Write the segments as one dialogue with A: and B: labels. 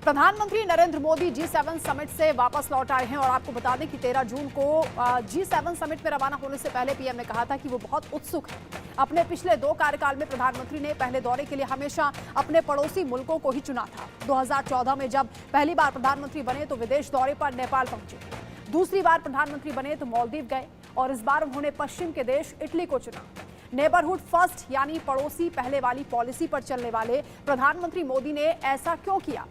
A: प्रधानमंत्री Narendra Modi G7 summit से वापस लौट आए हैं और आपको बता दें कि 13 जून को G7 समिट में रवाना होने से पहले पीएम ने कहा था कि वो बहुत उत्सुक है। अपने पिछले 2 कार्यकाल में प्रधानमंत्री ने पहले दौरे के लिए हमेशा अपने पड़ोसी मुल्कों को ही चुना था। 2014 में जब पहली बार प्रधानमंत्री बने तो विदेश दौरे पर नेपाल पहुंचे, दूसरी बार प्रधानमंत्री बने तो मालदीव गए और इस बार उन्होंने पश्चिम के देश इटली को चुना। नेबरहुड फर्स्ट यानी पड़ोसी पहले वाली पॉलिसी पर चलने वाले प्रधानमंत्री मोदी ने ऐसा क्यों किया?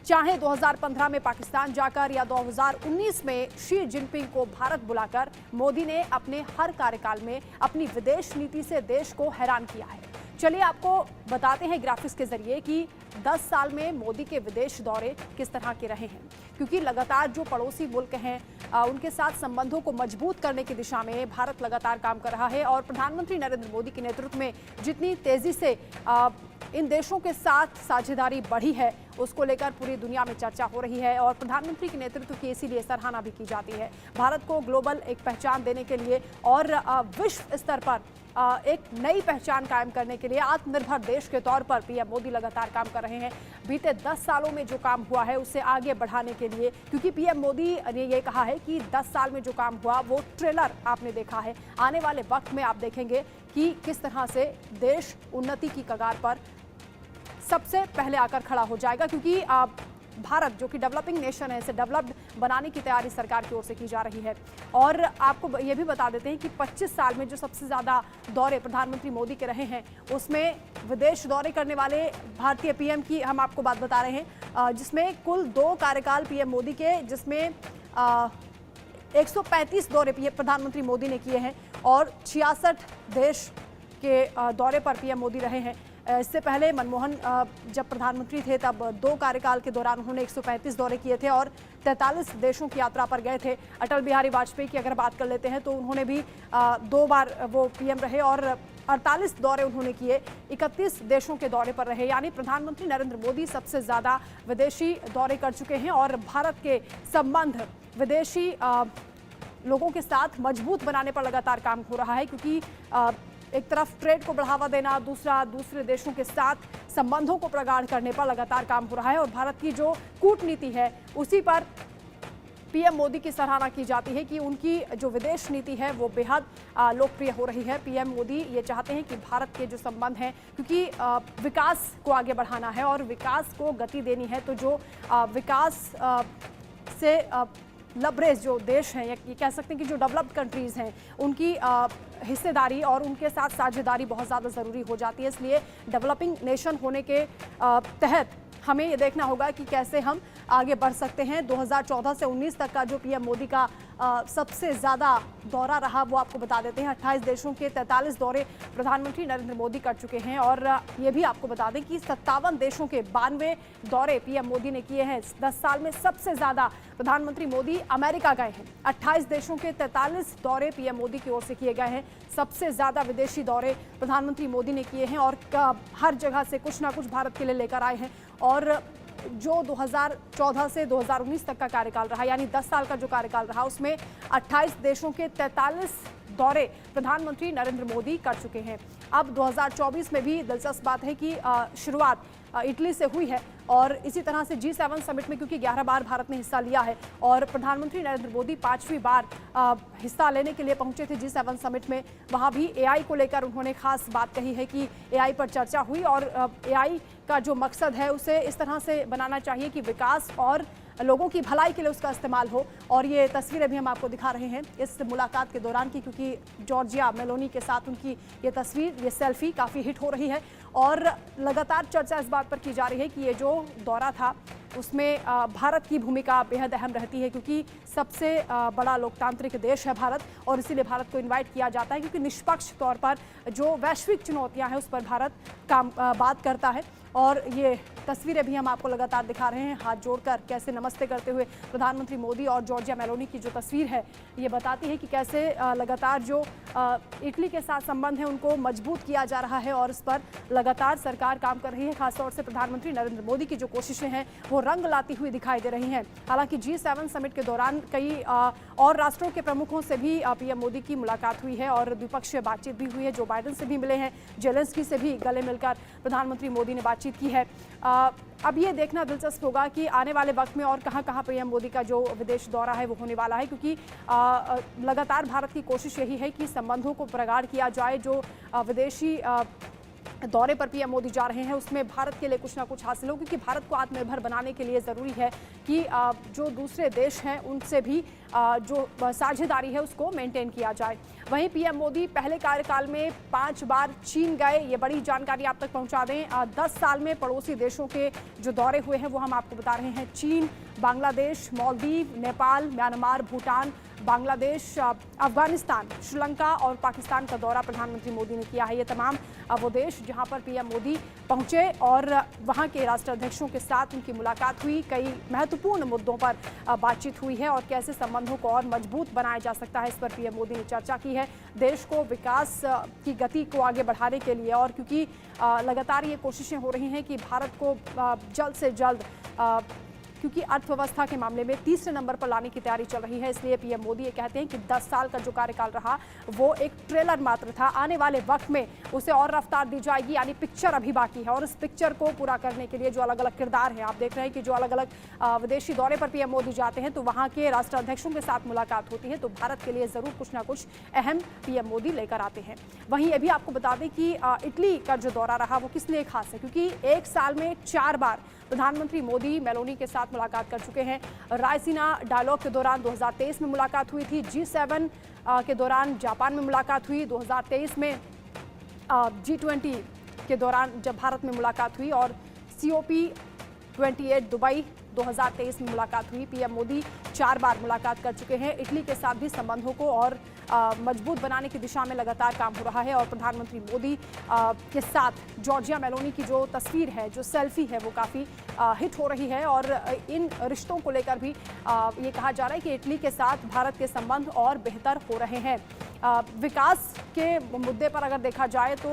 A: चाहे 2015 में पाकिस्तान जाकर या 2019 में शी जिनपिंग को भारत बुलाकर, मोदी ने अपने हर कार्यकाल में अपनी विदेश नीति से देश को हैरान किया है। चलिए आपको बताते हैं ग्राफिक्स के जरिए कि 10 साल में मोदी के विदेश दौरे किस तरह के रहे हैं, क्योंकि लगातार जो पड़ोसी मुल्क हैं उनके साथ संबंधों को मजबूत करने की दिशा में भारत लगातार काम कर रहा है और प्रधानमंत्री नरेंद्र मोदी के नेतृत्व में जितनी तेजी से इन देशों के साथ साझेदारी बढ़ी है उसको लेकर पूरी दुनिया में चर्चा हो रही है और प्रधानमंत्री के नेतृत्व की इसीलिए सराहना भी की जाती है। भारत को ग्लोबल एक पहचान देने के लिए और विश्व स्तर पर एक नई पहचान कायम करने के लिए आत्मनिर्भर देश के तौर पर पीएम मोदी लगातार काम कर रहे हैं। बीते 10 सालों में जो काम हुआ है उसे आगे बढ़ाने के लिए, क्योंकि पीएम मोदी ने ये कहा है कि 10 साल में जो काम हुआ वो ट्रेलर आपने देखा है, आने वाले वक्त में आप देखेंगे कि किस तरह से देश उन्नति की कगार पर सबसे पहले आकर खड़ा हो जाएगा, क्योंकि भारत जो कि डेवलपिंग नेशन है इसे डेवलप्ड बनाने की तैयारी सरकार की ओर से की जा रही है। और आपको ये भी बता देते हैं कि 25 साल में जो सबसे ज़्यादा दौरे प्रधानमंत्री मोदी के रहे हैं उसमें विदेश दौरे करने वाले भारतीय पीएम की हम आपको बात बता रहे हैं, जिसमें कुल 2 कार्यकाल पीएम मोदी के, जिसमें 135 दौरे प्रधानमंत्री मोदी ने किए हैं और 66 देश के दौरे पर पीएम मोदी रहे हैं। इससे पहले मनमोहन जब प्रधानमंत्री थे तब 2 कार्यकाल के दौरान उन्होंने 135 दौरे किए थे और 43 देशों की यात्रा पर गए थे। अटल बिहारी वाजपेयी की अगर बात कर लेते हैं तो उन्होंने भी 2 बार वो पीएम रहे और 48 दौरे उन्होंने किए, 31 देशों के दौरे पर रहे। यानी प्रधानमंत्री नरेंद्र मोदी सबसे ज़्यादा विदेशी दौरे कर चुके हैं और भारत के संबंध विदेशी लोगों के साथ मजबूत बनाने पर लगातार काम हो रहा है, क्योंकि एक तरफ ट्रेड को बढ़ावा देना, दूसरे देशों के साथ संबंधों को प्रगाढ़ करने पर लगातार काम हो रहा है और भारत की जो कूटनीति है उसी पर पीएम मोदी की सराहना की जाती है कि उनकी जो विदेश नीति है वो बेहद लोकप्रिय हो रही है। पीएम मोदी ये चाहते हैं कि भारत के जो संबंध हैं, क्योंकि विकास को आगे बढ़ाना है और विकास को गति देनी है, तो जो विकास से लबरेज जो देश हैं, ये कह सकते हैं कि जो डेवलप्ड कंट्रीज़ हैं उनकी हिस्सेदारी और उनके साथ साझेदारी बहुत ज़्यादा ज़रूरी हो जाती है। इसलिए डेवलपिंग नेशन होने के तहत हमें ये देखना होगा कि कैसे हम आगे बढ़ सकते हैं। 2014 से 19 तक का जो पीएम मोदी का सबसे ज़्यादा दौरा रहा वो आपको बता देते हैं। 28 देशों के 43 दौरे प्रधानमंत्री नरेंद्र मोदी कर चुके हैं और ये भी आपको बता दें कि 57 देशों के 92 दौरे पीएम मोदी ने किए हैं। 10 साल में सबसे ज़्यादा प्रधानमंत्री मोदी अमेरिका गए हैं। 28 देशों के 43 दौरे पीएम मोदी की ओर से किए गए हैं। सबसे ज़्यादा विदेशी दौरे प्रधानमंत्री मोदी ने किए हैं और हर जगह से कुछ ना कुछ भारत के लिए लेकर आए हैं। और जो 2014 से 2019 तक का कार्यकाल रहा, यानी 10 साल का जो कार्यकाल रहा, उसमें 28 देशों के 43 दौरे प्रधानमंत्री नरेंद्र मोदी कर चुके हैं। अब 2024 में भी दिलचस्प बात है कि शुरुआत इटली से हुई है और इसी तरह से G7 समिट में, क्योंकि 11 बार भारत ने हिस्सा लिया है और प्रधानमंत्री नरेंद्र मोदी 5वीं बार हिस्सा लेने के लिए पहुंचे थे G7 समिट में। वहां भी AI को लेकर उन्होंने खास बात कही है कि AI पर चर्चा हुई और AI का जो मकसद है उसे इस तरह से बनाना चाहिए कि विकास और लोगों की भलाई के लिए उसका इस्तेमाल हो। और ये तस्वीरें भी हम आपको दिखा रहे हैं इस मुलाकात के दौरान की, क्योंकि जॉर्जिया मेलोनी के साथ उनकी ये तस्वीर, ये सेल्फी काफ़ी हिट हो रही है और लगातार चर्चा इस बात पर की जा रही है कि ये जो दौरा था उसमें भारत की भूमिका बेहद अहम रहती है, क्योंकि सबसे बड़ा लोकतांत्रिक देश है भारत और इसीलिए भारत को इनवाइट किया जाता है, क्योंकि निष्पक्ष तौर पर जो वैश्विक चुनौतियां हैं उस पर भारत बात करता है। और ये तस्वीरें भी हम आपको लगातार दिखा रहे हैं, हाथ जोड़कर कैसे नमस्ते करते हुए प्रधानमंत्री मोदी और जॉर्जिया मेलोनी की जो तस्वीर है ये बताती है कि कैसे लगातार जो इटली के साथ संबंध है उनको मजबूत किया जा रहा है और इस पर लगातार सरकार काम कर रही है। खासतौर से प्रधानमंत्री नरेंद्र मोदी की जो कोशिशें हैं वो रंग लाती हुई दिखाई दे रही हैं। हालांकि G7 समिट के दौरान कई और राष्ट्रों के प्रमुखों से भी पीएम मोदी की मुलाकात हुई है और द्विपक्षीय बातचीत भी हुई है। जो बाइडेन से भी मिले हैं, जेलेंस्की से भी गले मिलकर प्रधानमंत्री मोदी ने बातचीत बातचीत की है। अब ये देखना दिलचस्प होगा कि आने वाले वक्त में और कहां पीएम मोदी का जो विदेश दौरा है वो होने वाला है, क्योंकि लगातार भारत की कोशिश यही है कि संबंधों को प्रगाढ़ किया जाए। जो विदेशी दौरे पर पीएम मोदी जा रहे हैं उसमें भारत के लिए कुछ ना कुछ हासिल हो, क्योंकि भारत को आत्मनिर्भर बनाने के लिए ज़रूरी है कि जो दूसरे देश हैं उनसे भी जो साझेदारी है उसको मेंटेन किया जाए। वहीं पीएम मोदी पहले कार्यकाल में 5 बार चीन गए, ये बड़ी जानकारी आप तक पहुंचा दें। 10 साल में पड़ोसी देशों के जो दौरे हुए हैं वो हम आपको बता रहे हैं। चीन, बांग्लादेश, मालदीव, नेपाल, म्यांमार, भूटान, बांग्लादेश, अफगानिस्तान, श्रीलंका और पाकिस्तान का दौरा प्रधानमंत्री मोदी ने किया है। ये तमाम वो देश जहां पर पीएम मोदी पहुंचे और वहां के राष्ट्राध्यक्षों के साथ उनकी मुलाकात हुई। कई महत्वपूर्ण मुद्दों पर बातचीत हुई है और कैसे संबंधों को और मजबूत बनाया जा सकता है, इस पर पीएम मोदी ने चर्चा की है। देश को विकास की गति को आगे बढ़ाने के लिए, और क्योंकि लगातार ये कोशिशें हो रही हैं कि भारत को जल्द से जल्द क्योंकि अर्थव्यवस्था के मामले में तीसरे नंबर पर लाने की तैयारी चल रही है, इसलिए पीएम मोदी ये कहते हैं कि 10 साल का जो कार्यकाल रहा वो एक ट्रेलर मात्र था। आने वाले वक्त में उसे और रफ्तार दी जाएगी, यानी पिक्चर अभी बाकी है और इस पिक्चर को पूरा करने के लिए जो अलग अलग किरदार हैं, आप देख रहे हैं कि जो अलग अलग विदेशी दौरे पर पीएम मोदी जाते हैं तो वहाँ के राष्ट्राध्यक्षों के साथ मुलाकात होती है, तो भारत के लिए ज़रूर कुछ ना कुछ अहम पीएम मोदी लेकर आते हैं। वहीं ये भी आपको बता दें कि इटली का जो दौरा रहा वो किस लिए खास है, क्योंकि एक साल में 4 बार प्रधानमंत्री मोदी मेलोनी के साथ मुलाकात कर चुके हैं। रायसीना डायलॉग के दौरान 2023 में मुलाकात हुई थी। G7 के दौरान जापान में मुलाकात हुई। 2023 में G20 के दौरान जब भारत में मुलाकात हुई और COP28 दुबई 2023 में मुलाकात हुई। पीएम मोदी 4 बार मुलाकात कर चुके हैं। इटली के साथ भी संबंधों को और मजबूत बनाने की दिशा में लगातार काम हो रहा है और प्रधानमंत्री मोदी के साथ जॉर्जिया मेलोनी की जो तस्वीर है, जो सेल्फी है, वो काफ़ी हिट हो रही है और इन रिश्तों को लेकर भी ये कहा जा रहा है कि इटली के साथ भारत के संबंध और बेहतर हो रहे हैं। विकास के मुद्दे पर अगर देखा जाए तो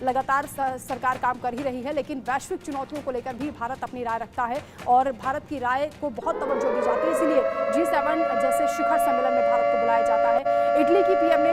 A: लगातार सरकार काम कर ही रही है, लेकिन वैश्विक चुनौतियों को लेकर भी भारत अपनी राय रखता है और भारत की राय को बहुत तवज्जो दी जाती है, इसीलिए G7 जैसे शिखर सम्मेलन में भारत को बुलाया जाता है। इटली की पीएम ने